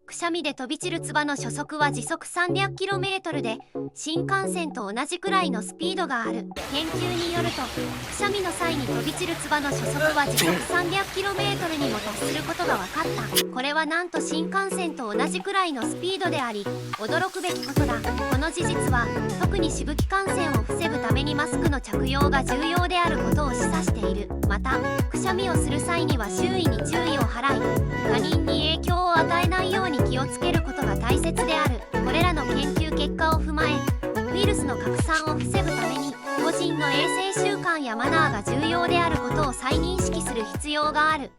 くしゃみで飛び散る唾の初速は時速 300km で新幹線と同じくらいのスピードがある。研究によると、くしゃみの際に飛び散る唾の初速は時速 300km にも達することが分かった。これはなんと新幹線と同じくらいのスピードであり、驚くべきことだ。この事実は特にしぶき感染を防ぐためにマスクの着用が重要であることを示唆している。また、くしゃみをする際には周囲に注意を払い、他人に影響を与えないように気をつけることが大切である。これらの研究結果を踏まえ、ウイルスの拡散を防ぐために個人の衛生習慣やマナーが重要であることを再認識する必要がある。